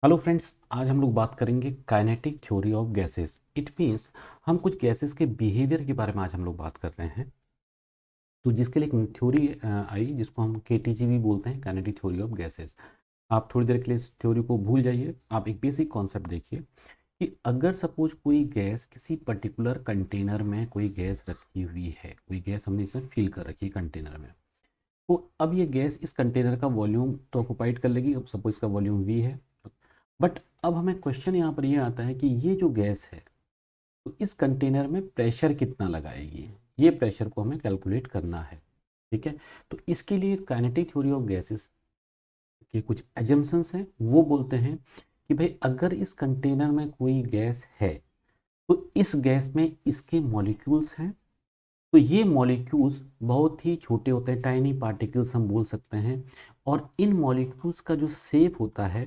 Hello friends, आज हम लोग बात करेंगे kinetic theory of gases. It means हम कुछ गैसेस के बिहेवियर के बारे में आज हम लोग बात कर रहे हैं। तो जिसके लिए एक थ्योरी आई जिसको हम केटीजी भी बोलते हैं, काइनेटिक थ्योरी ऑफ गैसेस। आप थोड़ी देर के लिए इस थ्योरी को भूल जाइए, आप एक बेसिक कॉन्सेप्ट देखिए कि अगर सपोज कोई गैस किसी पर्टिकुलर कंटेनर में कोई गैस रखी हुई है, कोई गैस हमने इसे फिल कर रखी है कंटेनर में। तो अब ये गैस इस कंटेनर का वॉल्यूम तो ऑक्युपाइड कर लेगी। अब सपोज इसका वॉल्यूम वी है, बट अब हमें क्वेश्चन यहाँ पर ये आता है कि ये जो गैस है तो इस कंटेनर में प्रेशर कितना लगाएगी। ये प्रेशर को हमें कैलकुलेट करना है। ठीक है, तो इसके लिए काइनेटिक थ्योरी ऑफ गैसेस के कुछ एजम्पशंस हैं। वो बोलते हैं कि भाई अगर इस कंटेनर में कोई गैस है तो इस गैस में इसके मॉलिक्यूल्स हैं। तो ये मॉलिक्यूल्स बहुत ही छोटे होते हैं, टाइनी पार्टिकल्स हम बोल सकते हैं। और इन मॉलिक्यूल्स का जो शेप होता है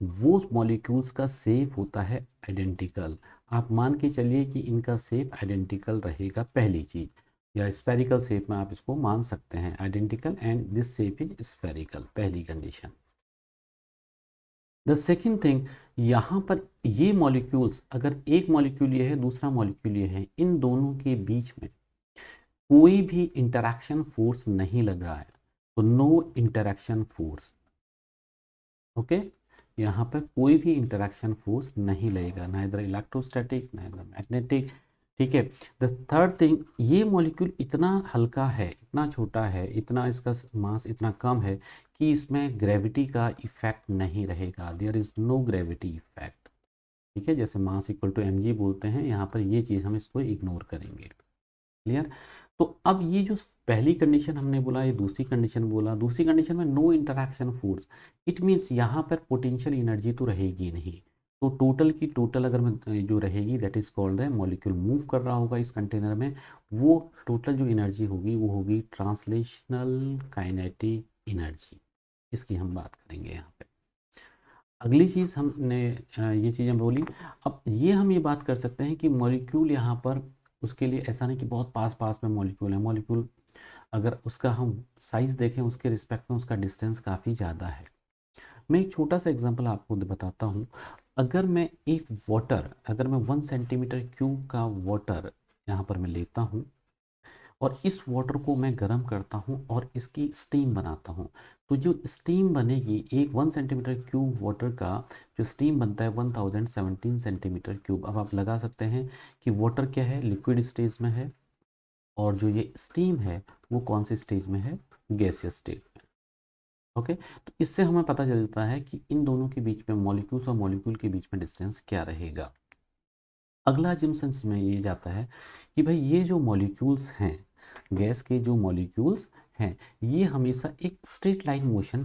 वो मॉलिक्यूल्स का शेप होता है आइडेंटिकल। आप मान के चलिए कि इनका शेप आइडेंटिकल रहेगा, पहली चीज। या स्फेरिकल शेप में आप इसको मान सकते हैं, identical and this shape is spherical, पहली कंडीशन। द सेकेंड थिंग, यहाँ पर ये मॉलिक्यूल्स, अगर एक मॉलिक्यूल ये है दूसरा मॉलिक्यूल ये है, इन दोनों के बीच में कोई भी इंटरैक्शन फोर्स नहीं लग रहा है। तो नो इंटरैक्शन फोर्स। ओके, यहाँ पर कोई भी इंटरैक्शन फोर्स नहीं लगेगा, नाइदर इलेक्ट्रोस्टैटिक नाइदर मैग्नेटिक। ठीक है। द थर्ड थिंग, ये मॉलिक्यूल इतना हल्का है, इतना छोटा है, इतना इसका मास इतना कम है कि इसमें ग्रेविटी का इफेक्ट नहीं रहेगा। There is no gravity effect. ठीक है, जैसे mass equal to m g बोलते हैं, यहाँ पर ये चीज़ हम इसको इग्नोर करेंगे। क्लियर। तो अब ये जो पहली कंडीशन हमने बोला, ये दूसरी कंडीशन बोला, दूसरी कंडीशन में no interaction force. It means यहाँ पर पोटेंशियल एनर्जी तो रहेगी नहीं। तो टोटल की टोटल अगर मैं जो रहेगी दैट इज कॉल्ड है, मॉलिक्यूल मूव कर रहा होगा इस कंटेनर में, वो टोटल जो एनर्जी होगी वो होगी ट्रांसलेशनल काइनेटिक एनर्जी। इसकी हम बात करेंगे यहाँ पे। अगली चीज़ हमने ये चीज़ें बोली। अब ये बात कर सकते हैं कि मॉलिक्यूल यहाँ पर, उसके लिए ऐसा नहीं कि बहुत पास पास में मॉलिक्यूल है। मॉलिक्यूल अगर उसका हम साइज़ देखें उसके रिस्पेक्ट में उसका डिस्टेंस काफ़ी ज़्यादा है। मैं एक छोटा सा एग्जांपल आपको बताता हूँ। अगर मैं एक वाटर, अगर मैं 1 सेंटीमीटर क्यूब का वाटर यहाँ पर मैं लेता हूँ और इस वाटर को मैं गर्म करता हूँ और इसकी स्टीम बनाता हूँ, तो जो स्टीम बनेगी एक 1 सेंटीमीटर क्यूब वाटर का जो स्टीम बनता है 1017 सेंटीमीटर क्यूब। अब आप लगा सकते हैं कि वाटर क्या है, लिक्विड स्टेज में है, और जो ये स्टीम है वो कौन सी स्टेज में है, गैसियस स्टेज में। ओके, तो इससे हमें पता चलता है कि इन दोनों के बीच में, मॉलिक्यूल्स और मॉलिक्यूल के बीच में डिस्टेंस क्या रहेगा। अगला जिम्सन में ये जाता है कि भाई ये जो मॉलिक्यूल्स हैं, गैस के जो मॉलिक्यूल्स हैं, ये हमेशा एक स्ट्रेट लाइन मोशन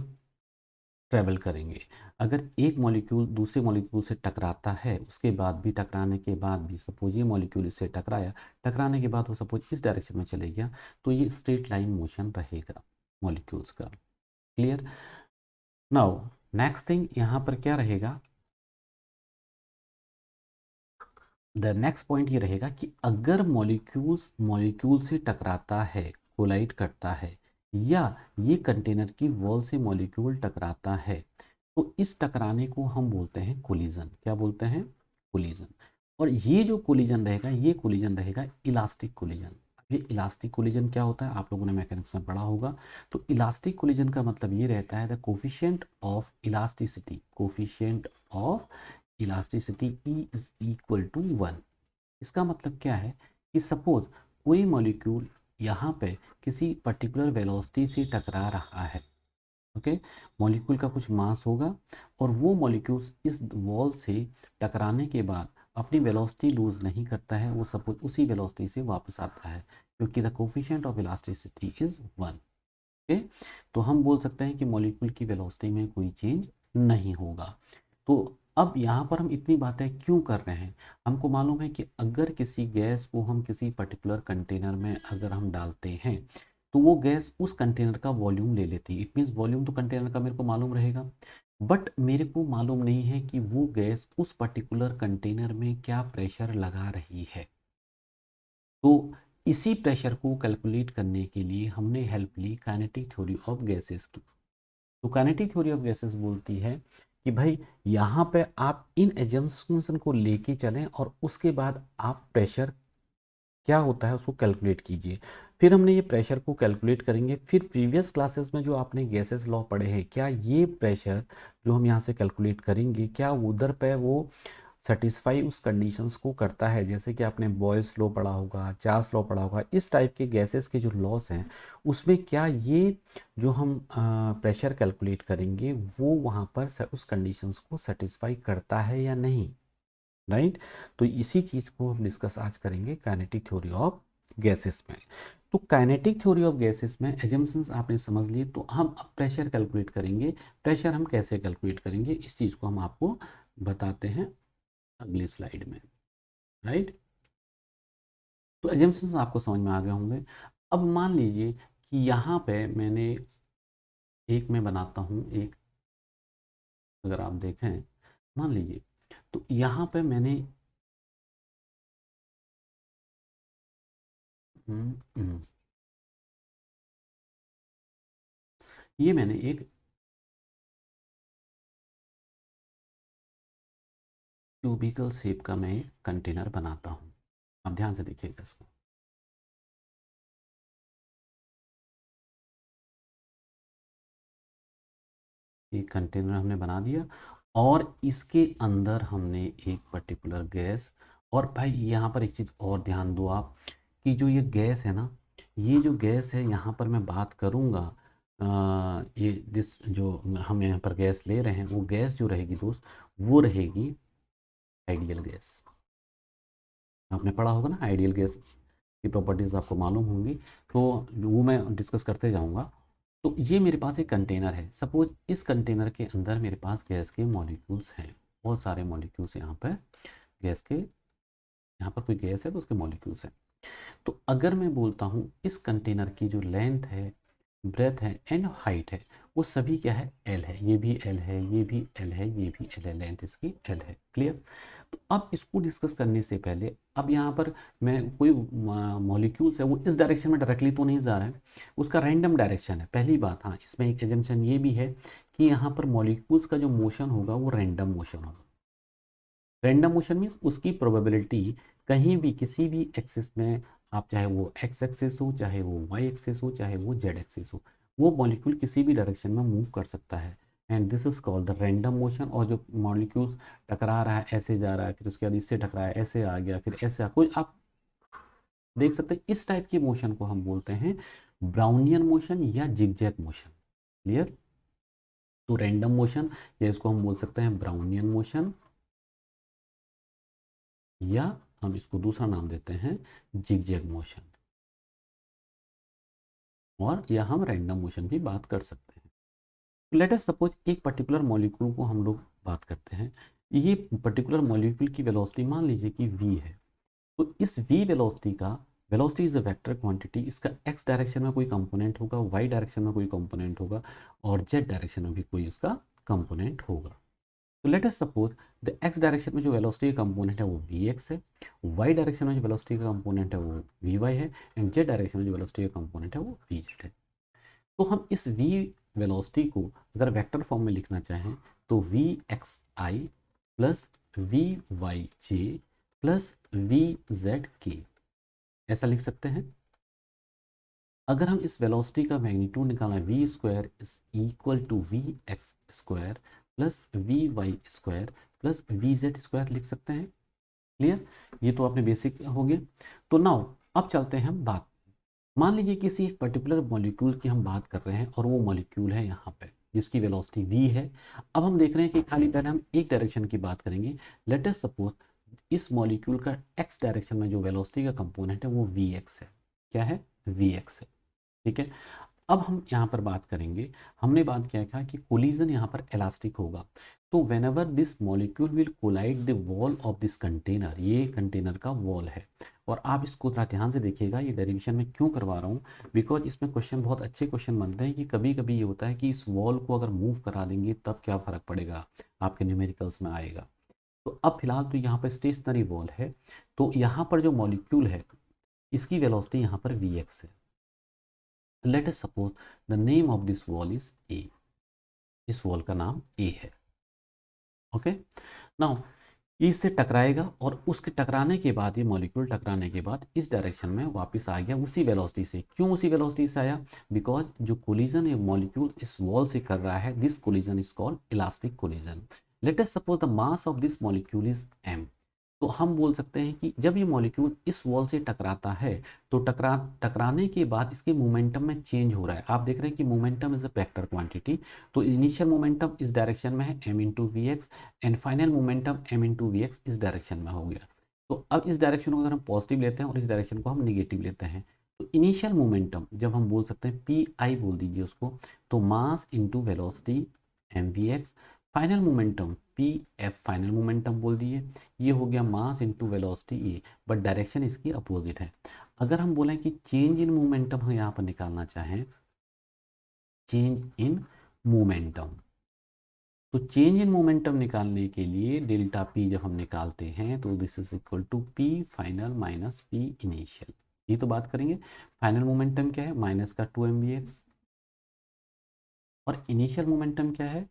ट्रेवल करेंगे। अगर एक मॉलिक्यूल दूसरे मॉलिक्यूल से टकराता है, उसके बाद भी, टकराने के बाद भी, सपोज ये मॉलिक्यूल इससे टकराया, टकराने के बाद वो सपोज इस डायरेक्शन में चले गया, तो ये स्ट्रेट लाइन मोशन रहेगा मॉलिक्यूल्स का। क्लियर। नाउ नेक्स्ट थिंग यहाँ पर क्या रहेगा, द नेक्स्ट पॉइंट ये रहेगा कि अगर मॉलिक्यूल्स मॉलिक्यूल से टकराता है, कोलाइड करता है, या ये कंटेनर की वॉल से मॉलिक्यूल टकराता है, तो इस टकराने को हम बोलते हैं कोलिजन। क्या बोलते हैं, कोलिजन। और ये जो कोलिजन रहेगा, ये कोलिजन रहेगा इलास्टिक कोलिजन। ये इलास्टिक कोलिजन क्या होता है, आप लोगों ने मैकेनिक्स में पढ़ा होगा। तो इलास्टिक कोलिजन का मतलब ये रहता है the coefficient of elasticity, coefficient of elasticity E is equal to 1। इसका मतलब क्या है कि सपोज कोई मॉलिक्यूल यहाँ पे किसी पर्टिकुलर वेलोसिटी से टकरा रहा है। ओके, मॉलिक्यूल का कुछ मास होगा और वो मॉलिक्यूल्स इस वॉल से टकराने के बाद अपनी वेलोसिटी लूज नहीं करता है, वो सपोज उसी वेलोसिटी से वापस आता है, क्योंकि the coefficient of elasticity is 1। Okay, तो हम बोल सकते हैं कि मॉलिक्यूल की वेलोसिटी में कोई चेंज नहीं होगा। तो अब यहाँ पर हम इतनी बातें क्यों कर रहे हैं, हमको मालूम है कि अगर किसी गैस को हम किसी पर्टिकुलर कंटेनर में अगर हम डालते हैं तो वो गैस उस कंटेनर का वॉल्यूम ले लेती है। इट मीन्स वॉल्यूम तो कंटेनर का मेरे को मालूम रहेगा, बट मेरे को मालूम नहीं है कि वो गैस उस पर्टिकुलर कंटेनर में क्या प्रेशर लगा रही है। तो इसी प्रेशर को कैलकुलेट करने के लिए हमने हेल्प ली काइनेटिक थ्योरी ऑफ गैसेस की। तो काइनेटिक थ्योरी ऑफ गैसेस बोलती है कि भाई यहाँ पे आप इन एजम्पशन को लेके चलें और उसके बाद आप प्रेशर क्या होता है उसको कैलकुलेट कीजिए। फिर हमने ये प्रेशर को कैलकुलेट करेंगे। फिर प्रीवियस क्लासेस में जो आपने गैसेस लॉ पढ़े हैं, क्या ये प्रेशर जो हम यहाँ से कैलकुलेट करेंगे क्या उधर पे वो सेटिस्फाई उस कंडीशंस को करता है, जैसे कि आपने बॉयल्स लॉ पढ़ा होगा, चार्ल्स लॉ पढ़ा होगा, इस टाइप के गैसेस के जो लॉस हैं उसमें क्या ये जो हम प्रेशर कैलकुलेट करेंगे वो वहाँ पर उस कंडीशंस को सेटिस्फाई करता है या नहीं, राइट। तो इसी चीज़ को हम डिस्कस आज करेंगे काइनेटिक थ्योरी ऑफ गैसेस में। तो काइनेटिक थ्योरी ऑफ गैसेस में एजम्पशंस आपने समझ लिए, तो हम अब प्रेशर कैलकुलेट करेंगे। प्रेशर हम कैसे कैलकुलेट करेंगे इस चीज़ को हम आपको बताते हैं अगली स्लाइड में, राइट। तो एजम्पशंस आपको समझ में आ गए होंगे। अब मान लीजिए कि यहाँ पे मैंने एक मैं बनाता हूँ एक, अगर आप देखें मान लीजिए तो यहाँ पे मैंने हम्म, हम्म, ये मैंने एक क्यूबिकल शेप का मैं एक कंटेनर बनाता हूँ। आप ध्यान से देखिएगा इसको। एक कंटेनर हमने बना दिया और इसके अंदर हमने एक पर्टिकुलर गैस, और भाई यहाँ पर एक चीज़ और ध्यान दो आप कि जो ये गैस है ना, ये जो गैस है यहाँ पर मैं बात करूँगा ये दिस जो हम यहाँ पर गैस ले रहे हैं वो गैस जो रहेगी दोस्त वो रहेगी आइडियल गैस। आपने पढ़ा होगा ना आइडियल गैस की प्रॉपर्टीज़ आपको मालूम होंगी, तो वो मैं डिस्कस करते जाऊँगा। तो ये मेरे पास एक कंटेनर है, सपोज इस कंटेनर के अंदर मेरे पास गैस के मॉलिक्यूल्स हैं, बहुत सारे मॉलिक्यूल्स यहाँ पर गैस के, यहाँ पर कोई गैस है तो उसके मॉलिक्यूल्स हैं। तो अगर मैं बोलता हूँ इस कंटेनर की जो लेंथ है, ब्रेथ है एंड हाइट है वो सभी क्या है, एल है, ये भी एल है, ये भी एल है, ये भी एल है, लेंथ इसकी एल है, क्लियर। तो अब इसको डिस्कस करने से पहले अब यहाँ पर मैं कोई मॉलिक्यूल्स है वो इस डायरेक्शन में डायरेक्टली तो नहीं जा रहा है, उसका रैंडम डायरेक्शन है, पहली बात। हाँ, इसमें एक एजम्पशन ये भी है कि यहाँ पर मॉलिक्यूल्स का जो मोशन होगा वो रैंडम मोशन होगा। रैंडम मोशन मीन्स उसकी प्रोबेबिलिटी कहीं भी किसी भी एक्सिस में, आप चाहे वो एक्स एक्सिस हो, चाहे वो वाई एक्सिस हो, चाहे वो जेड एक्सिस हो, वो मॉलिक्यूल किसी भी डायरेक्शन में मूव कर सकता है and this is called the random motion. और जो मॉलिक्यूल्स टकरा रहा है ऐसे जा रहा है, फिर उसके बाद इससे टकराया ऐसे आ गया, फिर ऐसे कोई आप देख सकते हैं, इस टाइप के मोशन को हम बोलते हैं ब्राउनियन मोशन या जिगजैग मोशन, क्लियर। तो रैंडम मोशन या इसको हम बोल सकते हैं ब्राउनियन मोशन, या हम इसको दूसरा नाम देते हैं जिगजैग मोशन, और या हम रैंडम मोशन भी बात कर सकते हैं। लेट अस सपोज एक पर्टिकुलर मॉलिक्यूल को हम लोग बात करते हैं, ये पर्टिकुलर मॉलिक्यूल की वेलोसिटी मान लीजिए कि v है। तो इस v वेलोसिटी का, velocity is a vector quantity, इसका x डायरेक्शन में कोई कंपोनेंट होगा, y डायरेक्शन में कोई कंपोनेंट होगा, और z डायरेक्शन में भी कोई इसका कंपोनेंट होगा। तो late us suppose the x direction में जो वेलोसिटी का कंपोनेंट है वो वी एक्स है, वाई डायरेक्शन में जो वेलोसिटी का कंपोनेंट है वो वी वाई है, एंड जेड डायरेक्शन में जो वेलोसिटी का कंपोनेंट है वो वी जेड है। तो हम इस वी वेलोसिटी को अगर वेक्टर फॉर्म में लिखना चाहें तो v x i plus v y j plus v z k, ऐसा लिख सकते हैं। अगर हम इस वेलोसिटी का मैग्नीट्यूड निकालना है, v square is equal to v x square plus v y square plus v z square लिख सकते हैं, क्लियर। ये तो आपने बेसिक हो गया। तो नाउ अब चलते हैं हम बात, मान लीजिए किसी एक पर्टिकुलर मॉलिक्यूल की हम बात कर रहे हैं और वो मॉलिक्यूल है यहाँ पे जिसकी वेलोसिटी v है। अब हम देख रहे हैं कि खाली पहले हम एक डायरेक्शन की बात करेंगे। लेट अस सपोज इस मॉलिक्यूल का x डायरेक्शन में जो वेलोसिटी का कंपोनेंट है वो vx है, क्या है, vx है, ठीक है। अब हम यहाँ पर बात करेंगे, हमने बात किया था कि कोलिजन यहाँ पर इलास्टिक होगा। तो whenever this molecule will collide the wall of this container, ये कंटेनर का वॉल है। और आप इसको थोड़ा ध्यान से देखिएगा, ये डेरिवेशन में क्यों करवा रहा हूँ, बिकॉज इसमें क्वेश्चन बहुत अच्छे क्वेश्चन बनते हैं कि कभी कभी ये होता है कि इस वॉल को अगर मूव करा देंगे तब क्या फ़र्क पड़ेगा, आपके न्यूमेरिकल्स में आएगा। तो अब फिलहाल तो यहाँ पर स्टेशनरी वॉल है, तो यहाँ पर जो मॉलिक्यूल है इसकी वेलोसिटी यहाँ पर वी एक्स है। Late us suppose the name of this wall is a, इस वॉल का नाम ए है। ओके। नाउ इससे टकराएगा और उसके टकराने के बाद, ये मॉलिक्यूल टकराने के बाद इस डायरेक्शन में वापस आ गया उसी वेलोसिटी से। क्यों उसी वेलोसिटी से आया? बिकॉज जो कोलिजन ये मॉलिक्यूल इस वॉल से कर रहा है, this collision is called elastic collision. Late us suppose the mass of this molecule is m। तो हम बोल सकते हैं कि जब ये मॉलिक्यूल इस वॉल से टकराता है तो टकराने के बाद इसके मोमेंटम में चेंज हो रहा है। आप देख रहे हैं कि momentum is a vector quantity. तो इनिशियल मोमेंटम इस डायरेक्शन में है m into v x, and final momentum m into v x इस डायरेक्शन में हो गया। तो अब इस डायरेक्शन को अगर हम पॉजिटिव लेते हैं और इस डायरेक्शन को हम निगेटिव लेते हैं, तो इनिशियल मोमेंटम जब हम बोल सकते हैं पी आई बोल दीजिए उसको, तो mass into velocity m v x, final momentum p f final momentum बोल दिए, ये हो गया mass into velocity a, but direction इसकी अपोजिट है। अगर हम बोलें कि चेंज इन मोमेंटम हम यहाँ पर निकालना चाहें, चेंज इन मोमेंटम, तो चेंज इन मोमेंटम निकालने के लिए डेल्टा पी जब हम निकालते हैं तो this is equal to p final minus p initial. ये तो बात करेंगे। फाइनल मोमेंटम क्या है? माइनस का 2 mvx, और इनिशियल मोमेंटम क्या है?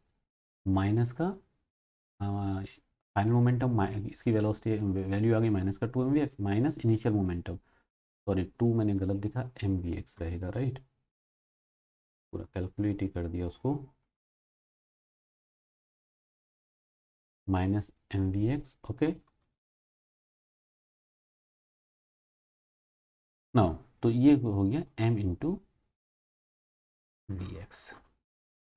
माइनस का फाइनल मोमेंटम, इसकी वेलोसिटी वैल्यू आ गई माइनस का 2 mvx minus initial momentum, sorry 2 मैंने गलत लिखा, mvx रहेगा, राइट। पूरा कैलकुलेट ही कर दिया उसको, माइनस mvx। ओके नाउ, तो ये हो गया m इंटू वी एक्स।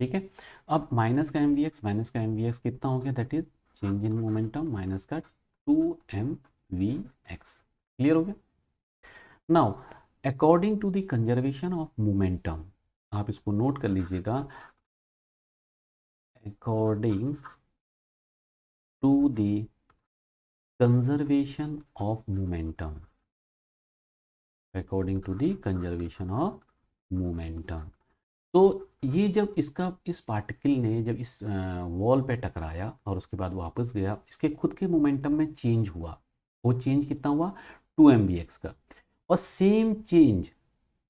ठीक है। अब माइनस का एम वी एक्स कितना हो गया? That is change in momentum minus का 2 mvx। क्लियर हो गया? Now according to the conservation of momentum, आप इसको नोट कर लीजिएगा, according to the conservation of momentum, according to the conservation of momentum. तो ये जब इसका इस पार्टिकल ने जब इस वॉल पे टकराया और उसके बाद वापस गया, इसके खुद के मोमेंटम में चेंज हुआ। वो चेंज कितना हुआ? 2 mvx का। और सेम चेंज,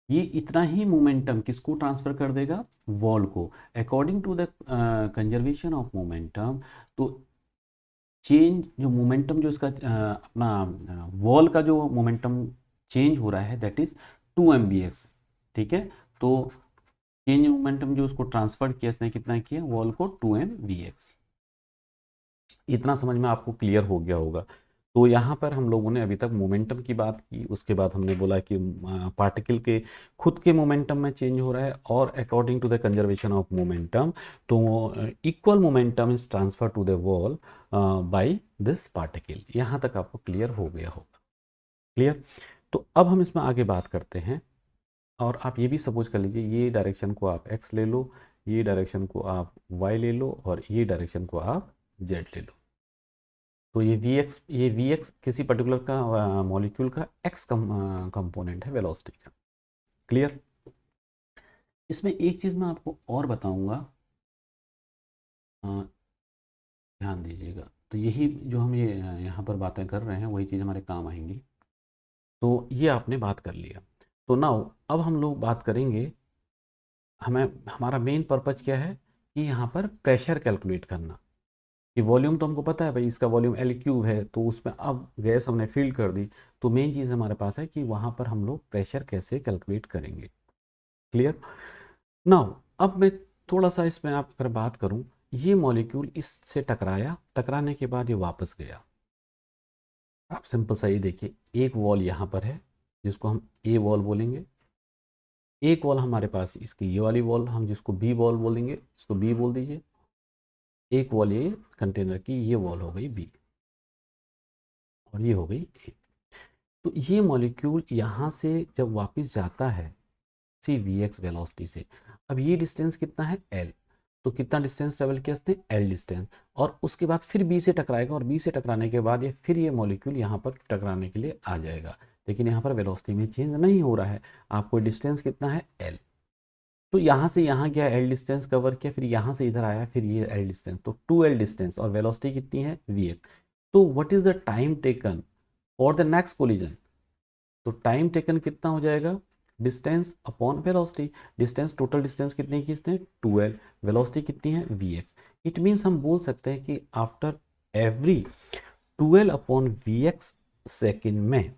ये इतना ही मोमेंटम किसको ट्रांसफर कर देगा? वॉल को। According to the conservation of momentum, तो चेंज जो मोमेंटम जो इसका अपना वॉल का जो मोमेंटम चेंज हो रहा है दैट इज 2 mvx। ठीक है। तो चेंज मोमेंटम जो उसको ट्रांसफर किया इसने कितना किया? वॉल को 2 mvx। इतना समझ में आपको क्लियर हो गया होगा। तो यहाँ पर हम लोगों ने अभी तक मोमेंटम की बात की, उसके बाद हमने बोला कि पार्टिकल के खुद के मोमेंटम में चेंज हो रहा है और according to the conservation of momentum, तो equal momentum is transfer to the wall by this particle. यहाँ तक आपको क्लियर हो गया होगा। क्लियर? तो अब हम इसमें आगे बात करते हैं, और आप ये भी सपोज कर लीजिए, ये डायरेक्शन को आप x ले लो, ये डायरेक्शन को आप y ले लो, और ये डायरेक्शन को आप z ले लो। तो ये vx किसी पर्टिकुलर का मॉलिक्यूल का x कंपोनेंट है वेलोसिटी का। क्लियर? इसमें एक चीज़ मैं आपको और बताऊंगा, ध्यान दीजिएगा। तो यही जो हम ये यहाँ पर बातें कर रहे हैं वही चीज़ हमारे काम आएंगी। तो ये आपने बात कर लिया। तो नाउ अब हम लोग बात करेंगे, हमें हमारा मेन पर्पज क्या है कि यहाँ पर प्रेशर कैलकुलेट करना। कि वॉल्यूम तो हमको पता है भाई, इसका वॉल्यूम L क्यूब है, तो उसमें अब गैस हमने फिल कर दी, तो मेन चीज़ हमारे पास है कि वहाँ पर हम लोग प्रेशर कैसे कैलकुलेट करेंगे। क्लियर? नाउ अब मैं थोड़ा सा इसमें आप अगर बात करूँ, ये मॉलिक्यूल इससे टकराया, टकराने के बाद ये वापस गया। आप सिंपल सा ये देखिए, एक वॉल यहाँ पर है जिसको हम ए वॉल बोलेंगे, एक वॉल हमारे पास इसकी ये वाली वॉल हम जिसको बी वॉल बोलेंगे, इसको बी बोल दीजिए। एक वॉल ये कंटेनर की ये वॉल हो गई बी, और ये हो गई ए। तो ये मॉलिक्यूल यहाँ से जब वापस जाता है सी वी एक्स वेलोसिटी से, अब ये डिस्टेंस कितना है? एल। तो कितना डिस्टेंस ट्रेवल किया इसने? L distance. और उसके बाद फिर बी से टकराएगा, और बी से टकराने के बाद ये फिर ये मॉलिक्यूल यहाँ पर टकराने के लिए आ जाएगा, लेकिन यहाँ पर वेलोसिटी में चेंज नहीं हो रहा है। आपको डिस्टेंस कितना है? एल। तो यहाँ से यहाँ गया, एल डिस्टेंस कवर किया, फिर यहाँ से इधर आया, फिर ये एल डिस्टेंस, तो 2l डिस्टेंस, और वेलोसिटी कितनी है? We X. तो what is the time taken for the next collision? तो टाइम टेकन कितना हो जाएगा? Distance upon velocity. Distance, total distance कितनी की इसने 12, वेलोसिटी कितनी है vx। इट मीन्स हम बोल सकते हैं कि after every 12 upon vx second में,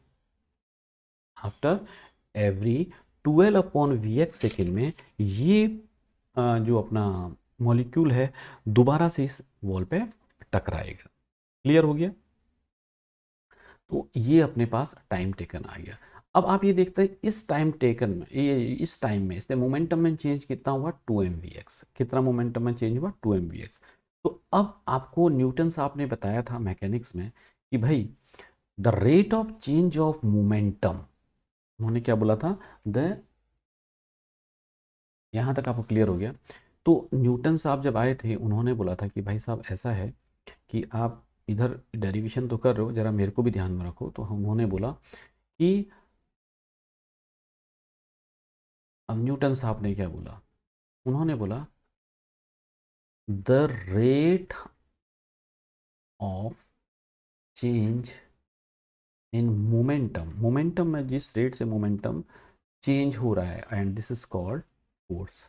after every 12 upon vx second में ये जो अपना मॉलिक्यूल है दोबारा से इस वॉल पे टकराएगा। क्लियर हो गया? तो ये अपने पास टाइम टेकन आ गया। अब आप ये देखते हैं इस टाइम टेकन में, ये इस टाइम में इसने मोमेंटम में चेंज कितना हुआ 2mvx। कितना मोमेंटम में चेंज हुआ 2mvx। तो अब आपको न्यूटन साहब ने बताया था मैकेनिक्स में कि भाई the rate of change of momentum, उन्होंने क्या बोला था, द, यहां तक आपको क्लियर हो गया? तो न्यूटन साहब जब आए थे उन्होंने बोला था कि भाई साहब ऐसा है कि आप इधर डेरिवेशन तो कर रहे हो, जरा मेरे को भी ध्यान में रखो। तो उन्होंने बोला कि, अब न्यूटन साहब ने क्या बोला, उन्होंने बोला the rate of change in momentum, momentum में जिस रेट से मोमेंटम चेंज हो रहा है, and this is called force.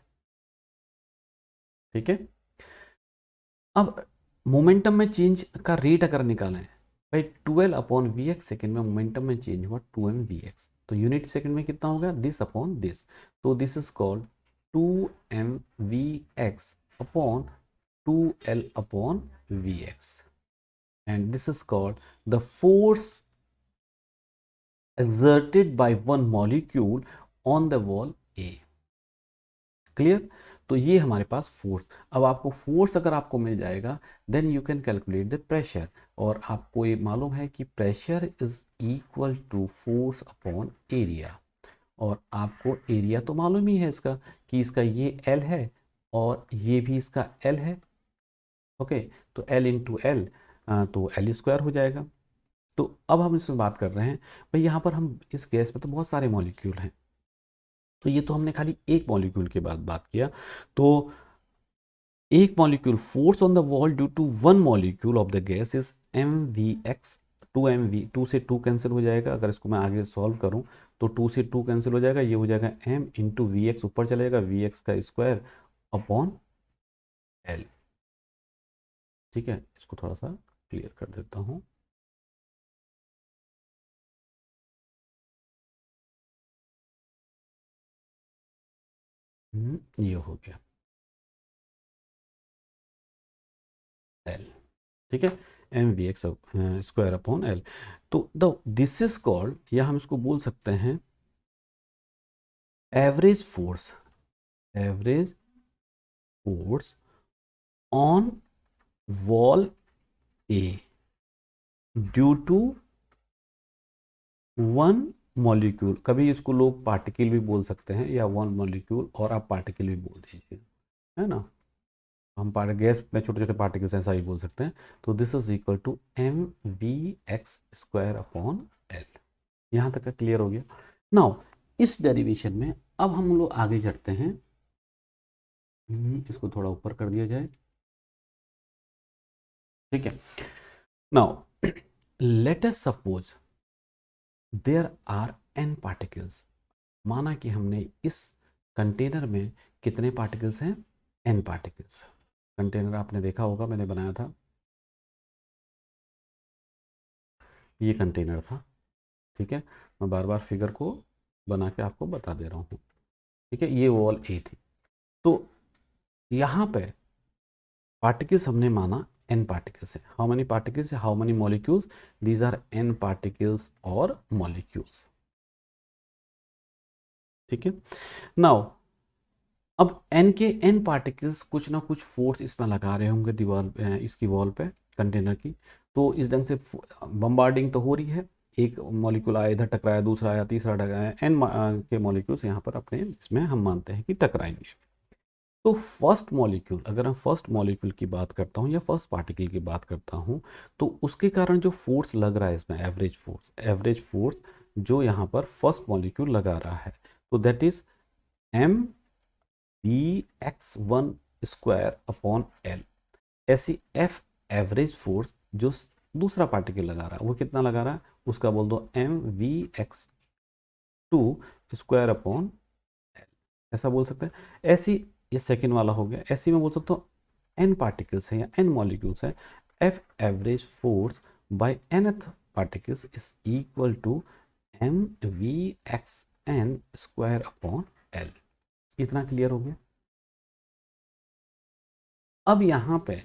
ठीक है? अब मोमेंटम में चेंज का रेट अगर निकालें भाई 12 अपॉन वी एक्स सेकेंड में मोमेंटम में चेंज हुआ 2mvx, तो यूनिट सेकेंड में कितना होगा, दिस अपॉन दिस। तो this is called 2mvx upon 2l upon vx, and this is called the force exerted by one molecule on the wall A। Clear? तो ये हमारे पास फोर्स। अब आपको फोर्स अगर आपको मिल जाएगा then you can calculate the pressure, और आपको ये मालूम है कि pressure is equal to force upon area. और आपको एरिया तो मालूम ही है इसका कि इसका ये L है और ये भी इसका L है। ओके, तो L इंटू एल, तो L स्क्वायर हो जाएगा। तो अब हम इसमें बात कर रहे हैं भाई, यहाँ पर हम इस गैस में तो बहुत सारे मॉलिक्यूल हैं, तो ये तो हमने खाली एक मॉलिक्यूल के बाद बात किया। तो एक molecule force on the wall due to one molecule of the gas is mvx। 2mv, 2 से 2 कैंसिल हो जाएगा। अगर इसको मैं आगे सॉल्व करूं तो 2 से 2 कैंसिल हो जाएगा, ये हो जाएगा m इंटू वी एक्स, ऊपर चलेगा vx का स्क्वायर अपॉन l। ठीक है, इसको थोड़ा सा क्लियर कर देता हूं। ये हो गया l। ठीक है, mvx स्क्वायर अपॉन l। तो द दिस इज कॉल्ड, या हम इसको बोल सकते हैं average force, average force on wall A due to one molecule. कभी इसको लोग पार्टिकल भी बोल सकते हैं, या वन मॉलिक्यूल और आप पार्टिकल भी बोल दीजिए, है ना। हम गैस में छोटे छोटे पार्टिकल्स ऐसा ही बोल सकते हैं। तो this is equal to mvx square upon l. यहाँ तक का क्लियर हो गया? नाउ इस डेरिवेशन में अब हम लोग आगे चढ़ते हैं। इसको थोड़ा ऊपर कर दिया जाए। ठीक है, now let us suppose there are n particles. माना कि हमने इस कंटेनर में कितने पार्टिकल्स हैं, n पार्टिकल्स। कंटेनर आपने देखा होगा, मैंने बनाया था, ये कंटेनर था। ठीक है, मैं बार बार फिगर को बना के आपको बता दे रहा हूँ। ठीक है, ये वॉल ए थी। तो यहाँ पे पार्टिकल्स हमने माना n पार्टिकल्स है। How many particles, how many molecules, these are n particles और मॉलिक्यूल्स। ठीक है, नाउ अब n के n पार्टिकल्स कुछ ना कुछ फोर्स इसमें लगा रहे होंगे दीवार, इसकी वॉल पे, कंटेनर की। तो इस ढंग से बम्बार्डिंग तो हो रही है। एक मॉलिक्यूल आया, इधर टकराया, दूसरा आया, तीसरा टकराया, n के मॉलिक्यूल्स यहाँ पर अपने इसमें हम मानते हैं कि टकराएंगे। तो फर्स्ट मॉलिक्यूल, अगर मैं फर्स्ट मॉलिक्यूल की बात करता हूँ या फर्स्ट पार्टिकल की बात करता हूँ, तो उसके कारण जो फोर्स लग रहा है इसमें, एवरेज फोर्स, एवरेज फोर्स जो यहाँ पर फर्स्ट मॉलिक्यूल लगा रहा है, तो that is m bx1 square upon l। ऐसी f एवरेज फोर्स जो दूसरा पार्टिकल लगा रहा है वो कितना लगा रहा है, उसका बोल दो m vx two square upon l, ऐसा बोल सकते हैं। ऐसी ये सेकेंड वाला हो गया। ऐसी मैं बोल सकता हूँ एन पार्टिकल्स हैं या एन मॉलिक्यूल्स हैं, f average force by nth particles is equal to m v x n square upon l. इतना क्लियर हो गया। अब यहाँ पे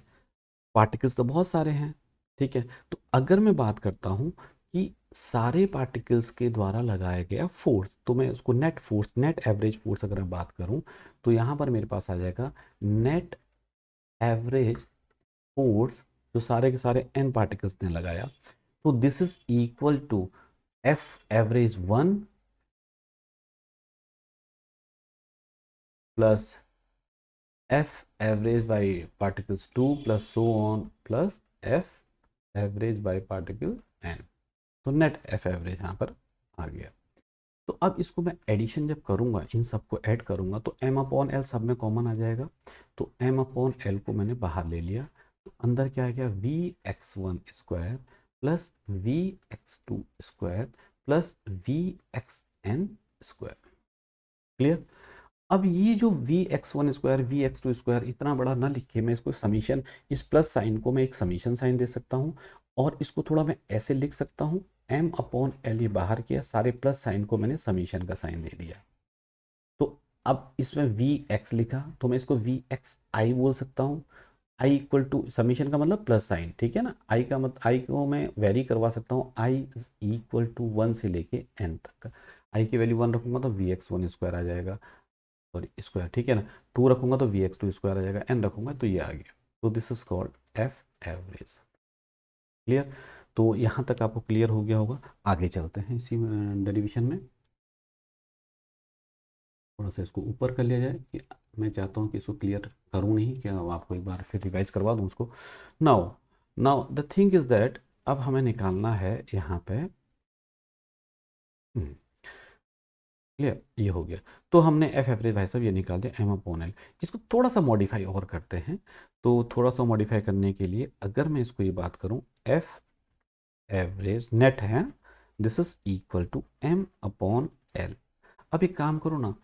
पार्टिकल्स तो बहुत सारे हैं, ठीक है। तो अगर मैं बात करता हूँ कि सारे पार्टिकल्स के द्वारा लगाया गया फोर्स, तो मैं उसको net force, net average force अगर मैं बात करूँ, तो यहाँ पर मेरे पास आ जाएगा नेट एवरेज फोर्स जो सारे के सारे एन पार्टिकल्स ने लगाया। तो this is equal to f average 1 plus f average by particles 2 plus so on plus f average by particle n. तो नेट एफ एवरेज यहाँ पर आ गया। तो अब इसको मैं एडिशन जब करूँगा, इन सबको ऐड करूँगा, तो एम अपॉन एल सब में कॉमन आ जाएगा। तो एम अपॉन एल को मैंने बाहर ले लिया, तो अंदर क्या आ गया, v x one square plus v x two square plus v x n square. Clear. अब ये जो v x one square v x two square इतना बड़ा ना लिखे, मैं इसको समीशन, इस प्लस साइन को मैं एक समीशन साइन दे सकता हूँ, और इसको थोड़ा मैं ऐसे लिख सकता हूँ, एम अपॉन एल ये बाहर किया, सारे प्लस साइन को मैंने समीशन का साइन दे दिया। तो अब इसमें वी एक्स लिखा, तो मैं इसको वी एक्स आई बोल सकता हूँ। आई इक्वल टू समीशन का मतलब प्लस साइन, ठीक है ना। आई का मतलब, आई को मैं वेरी करवा सकता हूँ, आई इक्वल टू 1 से लेके एन तक। आई की वैल्यू 1 रखूंगा तो वी एक्स वन स्क्वायर आ जाएगा, सॉरी स्क्वायर, ठीक है ना। 2 रखूंगा तो वी एक्स टू स्क्वायर आ जाएगा, एन रखूंगा तो ये आ गया। तो this is called F average. Clear. तो यहाँ तक आपको क्लियर हो गया होगा। आगे चलते हैं इसी डेरिवेशन में। थोड़ा सा इसको ऊपर कर लिया जाए, कि मैं चाहता हूँ कि इसको क्लियर करूँ नहीं, कि आपको एक बार फिर रिवाइज करवा दूँ उसको। Now now the thing is that अब हमें निकालना है यहाँ पे, क्लियर, ये हो गया। तो हमने एफ एवरेज भाई साहब ये निकाल दिया, एम अपॉन एल। इसको थोड़ा सा मॉडिफाई और करते हैं। तो थोड़ा सा मॉडिफाई करने के लिए अगर मैं इसको ये बात करूँ, एफ एवरेज नेट है, this is equal to m upon l. अब एक काम करो ना,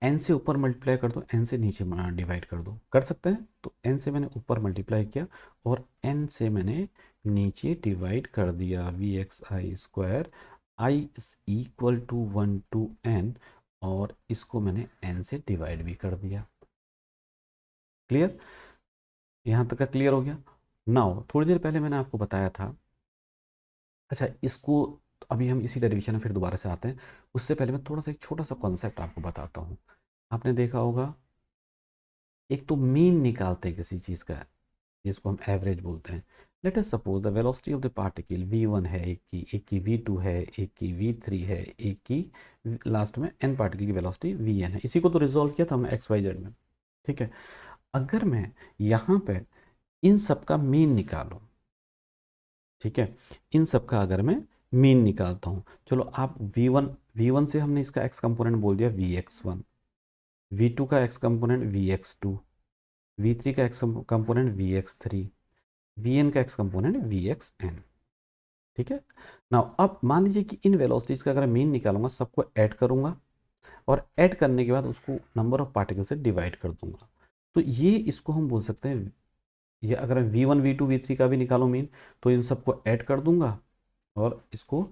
एन से ऊपर मल्टीप्लाई कर दो, एन से नीचे डिवाइड कर दो, कर सकते हैं। तो एन से मैंने ऊपर मल्टीप्लाई किया और एन से मैंने नीचे डिवाइड कर दिया, v x i square, i is equal to 1 to n, और इसको मैंने एन से डिवाइड भी कर दिया। क्लियर। यहाँ तक का क्लियर हो गया। नाउ थोड़ी देर पहले मैंने आपको बताया था, अच्छा इसको अभी हम इसी डेरिवेशन में फिर दोबारा से आते हैं। उससे पहले मैं थोड़ा सा एक छोटा सा कॉन्सेप्ट आपको बताता हूँ। आपने देखा होगा, एक तो मीन निकालते हैं किसी चीज़ का, जिसको हम एवरेज बोलते हैं। Late us suppose the velocity of the particle v1 है, एक की v2 है, एक की v3 है, एक की लास्ट में n पार्टिकल की वेलोसिटी vn है। इसी को तो रिजॉल्व किया था हमने एक्स वाई जेड में, ठीक है। अगर मैं यहाँ पे इन सब का मीन निकालूं, ठीक है, इन सब का अगर मैं मीन निकालता हूँ, चलो आप v1 से हमने इसका x कंपोनेंट बोल दिया vx1, v2 का x कंपोनेंट vx2, v3 का x कंपोनेंट vx3, vn का x कंपोनेंट vxn, ठीक है ना। अब मान लीजिए कि इन वेलोसिटीज का अगर मैं मीन निकालूंगा, सबको ऐड करूंगा, और ऐड करने के बाद उसको नंबर ऑफ पार्टिकल से डिवाइड कर दूंगा, तो ये इसको हम बोल सकते हैं, ये अगर मैं v1 v2 v3 का भी निकालूं मीन, तो इन सबको ऐड कर दूंगा और इसको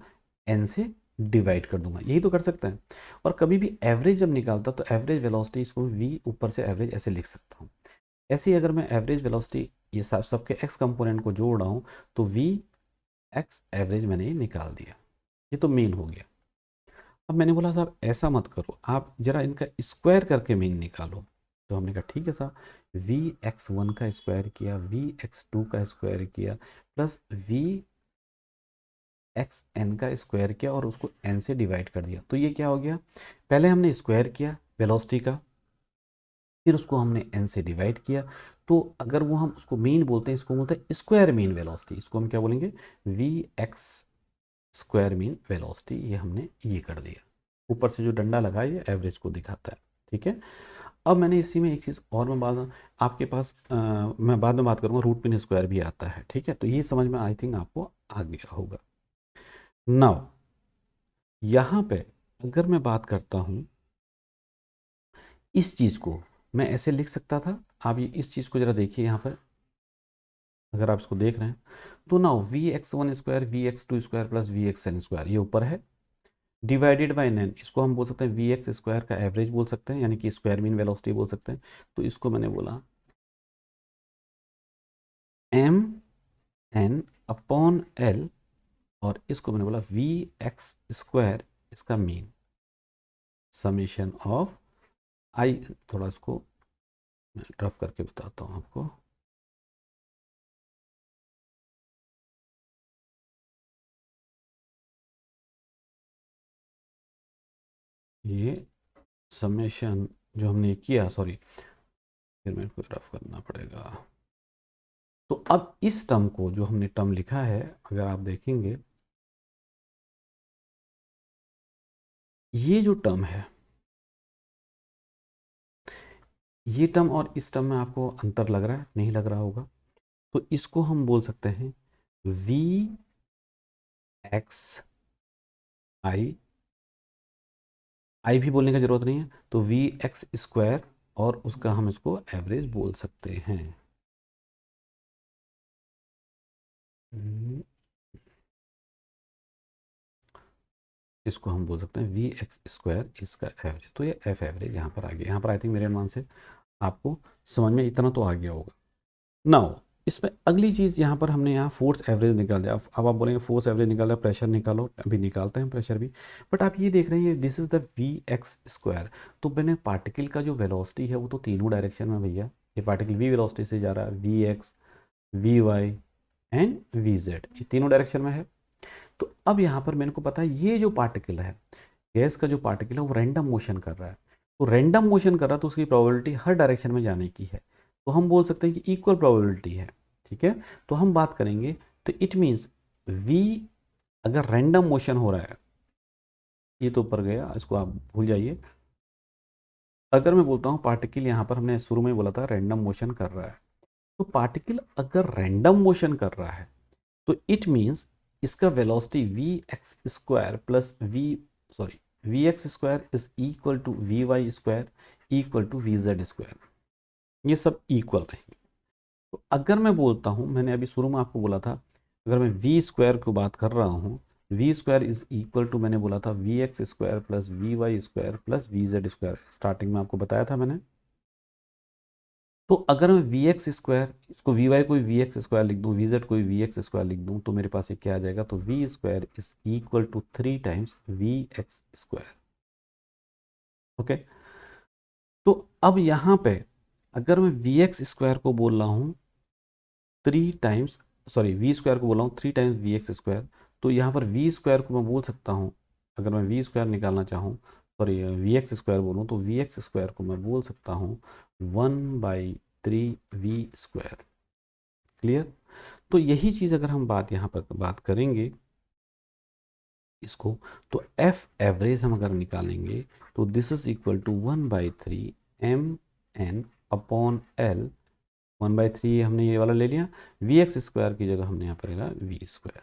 n से डिवाइड कर दूंगा, यही तो कर सकते हैं। और कभी भी एवरेज जब निकालता तो एवरेज वेलोसिटी इसको v ऊपर से एवरेज ऐसे लिख सकता हूँ। ऐसे ही अगर मैं एवरेज वेलोसिटी ये सबके x कंपोनेंट को जोड़ रहा हूँ, तो v x एवरेज मैंने ये निकाल दिया, ये तो मीन हो गया। अब मैंने बोला साहब ऐसा मत करो, आप जरा इनका स्क्वायर करके मीन निकालो। तो हमने कहा ठीक है साहब, वी एक्स वन का स्क्वायर किया, वी एक्स टू का स्क्वायर किया, प्लस वी एक्स एन का स्क्वायर किया, और उसको एन से डिवाइड कर दिया। तो ये क्या हो गया, पहले हमने स्क्वायर किया वेलोसिटी का, फिर उसको हमने एन से डिवाइड किया। तो अगर वो हम उसको मीन बोलते हैं, इसको बोलते हैं स्क्वायर मीन वेलोसिटी, इसको हम क्या बोलेंगे, v x square mean velocity, ये हमने ये कर दिया। ऊपर से जो डंडा लगा है ये एवरेज को दिखाता है, ठीक है। अब मैंने इसी में एक चीज़ और मैं बात, आपके पास मैं बाद में बात करूँगा, रूट मीन स्क्वायर भी आता है, ठीक है। तो ये समझ में आई थिंक आपको आ गया होगा। नाउ यहाँ पे अगर मैं बात करता हूं इस चीज को, मैं ऐसे लिख सकता था। आप ये इस चीज को जरा देखिए यहाँ पर, अगर आप इसको देख रहे हैं तो now v x one square v x two square plus v x n square ये ऊपर है, डिवाइडेड बाय एन, इसको हम बोल सकते हैं वी एक्स स्क्वायर का एवरेज बोल सकते हैं, यानी कि स्क्वायर मीन वेलोसिटी बोल सकते हैं। तो इसको मैंने बोला एम एन अपॉन एल, और इसको मैंने बोला वी एक्स स्क्वायर, इसका मीन समेशन ऑफ आई। थोड़ा इसको मैं रफ करके बताता हूँ आपको। ये समेशन जो हमने किया, सॉरी फिर मेरे को रफ करना पड़ेगा। तो अब इस टर्म को जो हमने टर्म लिखा है, अगर आप देखेंगे ये जो टर्म है, ये टर्म और इस टर्म में आपको अंतर लग रहा है, नहीं लग रहा होगा। तो इसको हम बोल सकते हैं वी एक्स आई, आई भी बोलने का जरूरत नहीं है, तो वी एक्स स्क्वायर, और उसका हम इसको एवरेज बोल सकते हैं। हम्म, इसको हम बोल सकते हैं वी एक्स स्क्वायर, इसका एवरेज। तो ये एफ एवरेज यहाँ पर आ गया। यहाँ पर आई थिंक मेरे अनुमान से आपको समझ में इतना तो आ गया होगा। नाउ इसमें अगली चीज़, यहाँ पर हमने यहाँ फोर्स एवरेज निकाल दिया। अब आप बोलेंगे फोर्स एवरेज निकाल दिया, प्रेशर निकालो, अभी निकालते हैं प्रेशर भी। बट आप ये देख रहे हैं this is the v x square. तो मैंने पार्टिकल का जो वेलोसिटी है वो तो तीनों डायरेक्शन में भैया, ये पार्टिकल वी वेलोसिटी से जा रहा है, we x v y and v z, ये तीनों डायरेक्शन में है। तो अब यहाँ पर मैंने को पता है ये जो पार्टिकल है, गैस का जो पार्टिकल है वो रैंडम मोशन कर रहा है। तो रैंडम मोशन कर रहा है तो उसकी प्रोबेबिलिटी हर डायरेक्शन में जाने की है, तो हम बोल सकते हैं कि इक्वल प्रोबेबिलिटी है। ठीक है, तो हम बात करेंगे, तो इट मीन्स v, अगर रैंडम मोशन हो रहा है, ये तो ऊपर गया, इसको आप भूल जाइए। अगर मैं बोलता हूँ पार्टिकल, यहाँ पर हमने शुरू में बोला था रैंडम मोशन कर रहा है, तो पार्टिकल अगर रैंडम मोशन कर रहा है तो इट मीन्स इसका velocity v x square plus v, sorry v x square is equal to v y square equal to v z square, ये सब इक्वल रहेंगे। तो अगर मैं बोलता हूँ, मैंने अभी शुरू में आपको बोला था, अगर मैं वी स्क्वायर की बात कर रहा हूँ, v square is equal to, मैंने बोला था v x square plus v y square plus v z square, starting में आपको बताया था मैंने। तो अगर मैं वी एक्स स्क्वायर, इसको वी वाई कोई वी एक्स स्क्वायर लिख दूँ, वी जेड कोई वी एक्स स्क्वायर लिख दूँ, तो मेरे पास ये क्या आ जाएगा, तो v square is equal to 3 times v x square. Okay, तो अब यहाँ पे अगर मैं वी एक्स स्क्वायर को बोल रहा हूँ 3 टाइम्स, सॉरी वी स्क्वायर को बोल रहा हूँ 3 टाइम्स वी एक्स स्क्वायर, तो यहाँ पर वी स्क्वायर को मैं बोल सकता हूँ, अगर मैं वी स्क्वायर निकालना चाहूँ, सॉरी वी एक्स स्क्वायर बोलूँ, तो वी एक्स स्क्वायर को मैं बोल सकता हूँ 1/3 वी स्क्वायर। क्लियर? तो यही चीज़ अगर हम बात यहाँ पर बात करेंगे इसको, तो एफ एवरेज हम अगर निकालेंगे तो this is equal to 1/3 mn upon l. 1/3 हमने ये वाला ले लिया, वी एक्स स्क्वायर की जगह हमने यहाँ पर लिया वी स्क्वायर।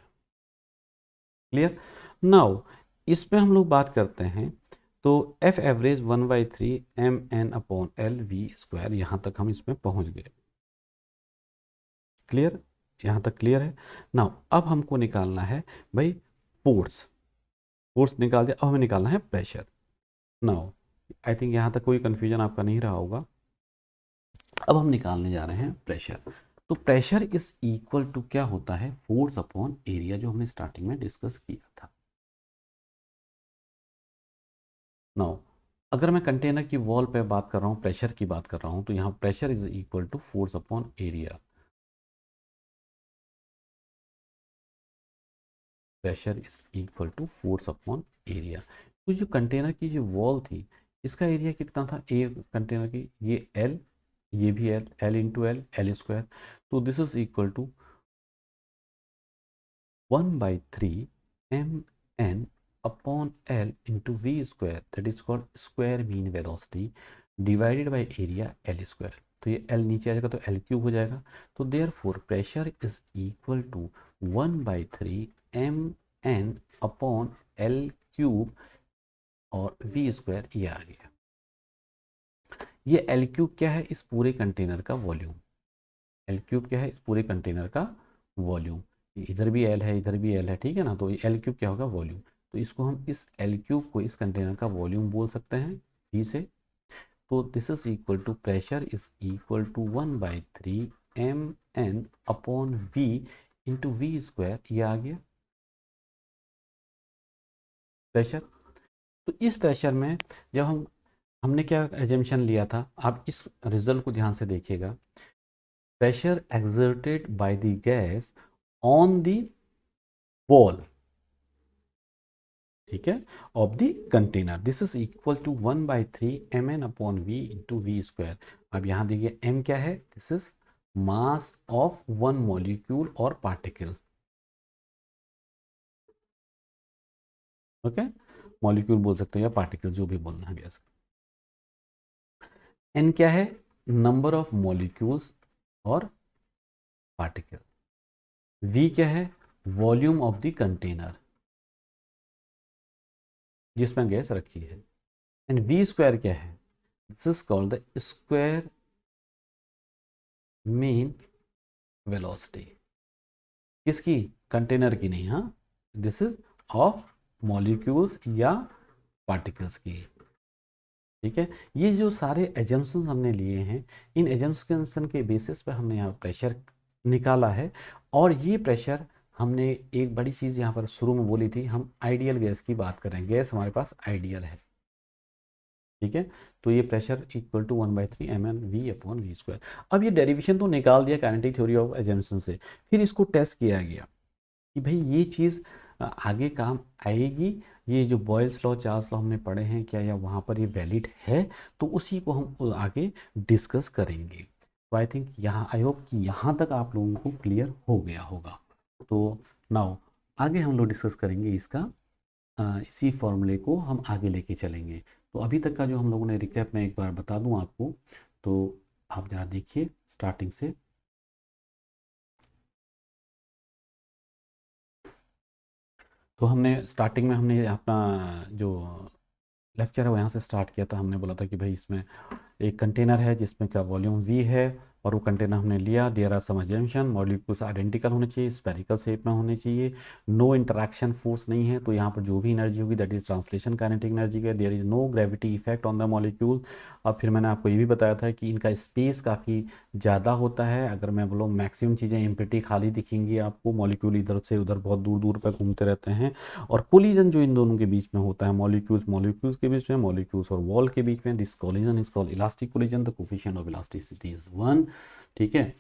क्लियर? नाउ इस पे हम लोग बात करते हैं, तो F average 1/3 mn upon L V square, यहाँ तक हम इसमें पहुँच गए। क्लियर? यहाँ तक क्लियर है? नाउ अब हमको निकालना है भाई फोर्स, फोर्स निकाल दिया, अब हमें निकालना है प्रेशर। नाउ आई थिंक यहाँ तक कोई कंफ्यूजन आपका नहीं रहा होगा। अब हम निकालने जा रहे हैं प्रेशर। तो प्रेशर इज इक्वल टू क्या होता है, फोर्स अपॉन एरिया, जो हमने स्टार्टिंग में डिस्कस किया था। नाउ अगर मैं कंटेनर की वॉल पे बात कर रहा हूँ, प्रेशर की बात कर रहा हूँ, तो यहाँ pressure is equal to force upon area. Pressure is equal to force upon area. तो जो कंटेनर की जो वॉल थी, इसका एरिया कितना था, ए कंटेनर की, ये एल, ये भी L, L into L, L square. तो this is equal to 1/3 mn upon L into V square, that is called square mean velocity, divided by area L square। तो ये L नीचे आ जाएगा तो L क्यूब हो जाएगा। तो therefore pressure is equal to 1/3 mn upon L cube और v square ये आ गया। ये एल क्यूब क्या है, इस पूरे कंटेनर का वॉल्यूम। एल क्यूब क्या है, इस पूरे कंटेनर का वॉल्यूम। इधर भी एल है, इधर भी एल है, ठीक है ना। तो ये एल क्यूब क्या होगा, वॉल्यूम। तो इसको हम इस एल क्यूब को इस कंटेनर का वॉल्यूम बोल सकते हैं वी से। तो this is equal to pressure is equal to 1/3 mn upon v into v square, ये आ गया प्रेशर। तो इस प्रेशर में जब हमने क्या एजम्पशन लिया था, आप इस रिजल्ट को ध्यान से देखिएगा। Pressure exerted by the gas on the wall, ठीक है, of the container, this is equal to 1/3 mn upon v into v square. अब यहाँ देखिए m क्या है, this is mass of one molecule और पार्टिकल। ओके, मॉलिक्यूल बोल सकते हैं या पार्टिकल, जो भी बोलना है गैस। n क्या है, नंबर ऑफ मॉलिक्यूल्स और पार्टिकल। v क्या है, वॉल्यूम ऑफ द कंटेनर जिसमें गैस रखी है। एंड वी स्क्वायर क्या है, this is called the square mean velocity. किसकी, कंटेनर की नहीं, हाँ, दिस इज ऑफ मॉलिक्यूल्स या पार्टिकल्स की, ठीक है। ये जो सारे एजम्पशंस हमने लिए हैं, इन एजम्पशन के बेसिस पे हमने यहाँ प्रेशर निकाला है। और ये प्रेशर हमने एक बड़ी चीज़ यहाँ पर शुरू में बोली थी, हम आइडियल गैस की बात कर रहे हैं, गैस हमारे पास आइडियल है, ठीक है। तो ये pressure equal to 1/3 mn v upon v square. अब ये डेरिवेशन तो निकाल दिया काइनेटिक थ्योरी ऑफ एजम्पशन से, फिर इसको टेस्ट किया गया कि भाई ये चीज़ आगे काम आएगी, ये जो बॉयल्स लॉ, चार्ल्स लॉ हमने पढ़े हैं क्या, या वहाँ पर ये वैलिड है, तो उसी को हम आगे डिस्कस करेंगे। तो आई थिंक यहाँ, आई होप कि यहाँ तक आप लोगों को क्लियर हो गया होगा। तो नाउ आगे हम लोग डिस्कस करेंगे इसका, इसी फॉर्मूले को हम आगे लेके चलेंगे। तो अभी तक का जो हम लोगों ने रिकैप में एक बार बता दूं आपको, तो आप ज़रा देखिए स्टार्टिंग से। तो हमने स्टार्टिंग में हमने अपना जो लेक्चर है वो यहाँ से स्टार्ट किया था। हमने बोला था कि भाई इसमें एक कंटेनर है जिसमें का वॉल्यूम वी है, और वो कंटेनर हमने लिया, there are some assumption, molecules identical होने चाहिए, स्पेरिकल शेप में होने चाहिए, नो इंटरेक्शन फोर्स नहीं है, तो यहाँ पर जो भी एनर्जी होगी that is translation kinetic energy है, there is no gravity effect on the molecule. और फिर मैंने आपको ये भी बताया था कि इनका स्पेस काफ़ी ज़्यादा होता है। अगर मैं बोलूँ मैक्सिमम चीज़ें एम्प्टी खाली दिखेंगी आपको, मॉलिक्यूल इधर से उधर बहुत दूर दूर पर घूमते रहते हैं। और कोलिजन जो इन दोनों के बीच में होता है, मॉलिक्यूल्स के बीच में, मॉलिक्यूल्स और वॉल के बीच में, this collision is called elastic collision, the coefficient of elasticity is 1, ठीक है।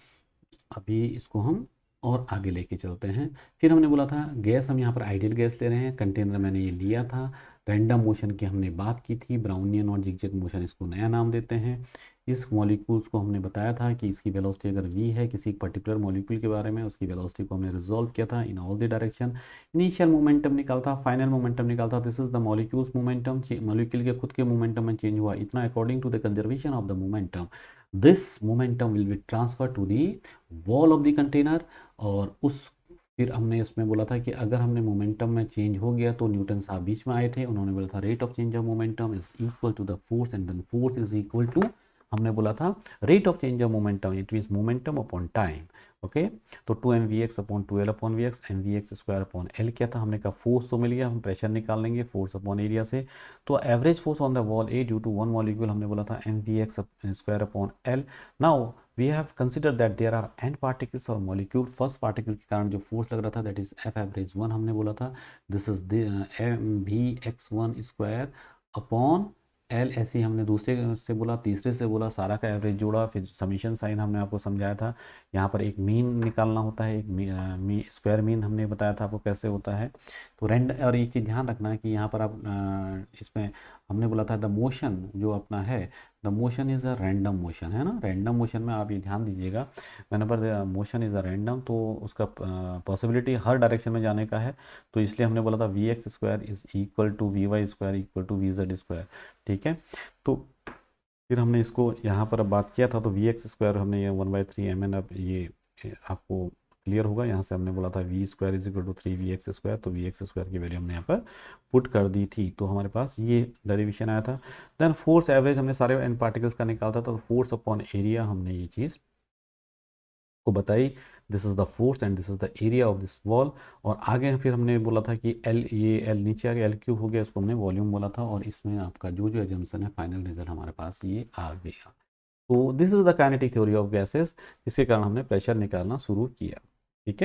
अभी इसको हम और आगे लेके चलते हैं। फिर हमने बोला था गैस, हम यहाँ पर आइडियल गैस ले रहे हैं, कंटेनर मैंने ये लिया था, रैंडम मोशन की हमने बात की थी, ब्राउनियन और जिगजैग मोशन इसको नया नाम देते हैं। इस मॉलिक्यूल्स को हमने बताया था कि इसकी वेलोसिटी अगर v है, किसी पर्टिकुलर मॉलिक्यूल के बारे में, उसकी वेलोसिटी को हमने रिजॉल्व किया था in all the direction. Initial momentum निकालता, फाइनल मोमेंटम निकालता, this is the molecules momentum, molecule के खुद के मोमेंटम में चेंज हुआ इतना according to the conservation of the momentum, this momentum will be transfer to the wall of the container. और उस फिर हमने इसमें बोला था कि अगर हमने मोमेंटम में चेंज हो गया, तो न्यूटन साहब बीच में आए थे, उन्होंने बोला था rate of change of momentum is equal to the force, and then force is equal to, हमने बोला था rate of change of momentum, it means momentum upon time, okay. तो 2mvx upon 2l upon vx, mvx square upon l क्या था, हमने कहा force तो मिल गया, हम प्रेशर निकाल लेंगे फोर्स अपॉन एरिया से। तो average force on the wall A due to one molecule, हमने बोला था mvx square upon l। Now we have consider that there are n particles और मॉलिक्यूल, फर्स्ट पार्टिकल के कारण जो फोर्स लग रहा था दैट इज एफ एवरेज 1, हमने बोला था this is mvx1 square upon L. ऐसे ही हमने दूसरे से बोला, तीसरे से बोला, सारा का एवरेज जोड़ा, फिर समीशन साइन हमने आपको समझाया था। यहाँ पर एक मीन निकालना होता है, एक स्क्वायर मीन हमने बताया था आपको कैसे होता है। तो और एक चीज़ ध्यान रखना है कि यहाँ पर आप इसमें हमने बोला था द मोशन जो अपना है, the motion is a random motion, है ना। रैंडम मोशन में आप ये ध्यान दीजिएगा, मैंने पर मोशन इज़ अ रैंडम, तो उसका पॉसिबिलिटी हर डायरेक्शन में जाने का है। तो इसलिए हमने बोला था v x square is equal to v y square equal to v z square, ठीक है। तो फिर हमने इसको यहाँ पर अब बात किया था, तो वी एक्स स्क्वायर हमने ये 1/3 mn, अब ये आपको क्लियर होगा। यहाँ से हमने बोला था v square is equal to 3vx², तो vx² की वैल्यू हमने यहाँ पर पुट कर दी थी, तो हमारे पास ये डेरिवेशन आया था। देन फोर्स एवरेज हमने सारे एन पार्टिकल्स का निकाला था, तो फोर्स अपॉन एरिया हमने ये चीज़ को बताई, this is the force and this is the area of this wall. और आगे फिर हमने बोला था कि एल, ये एल नीचे आ गया, एल क्यूब हो गया, इसको हमने वॉल्यूम बोला था, और इसमें आपका जो जो एजम्पशन है फाइनल रिजल्ट हमारे पास ये आ गया। तो this is the kinetic theory of gases, जिसके कारण हमने प्रेशर निकालना शुरू किया।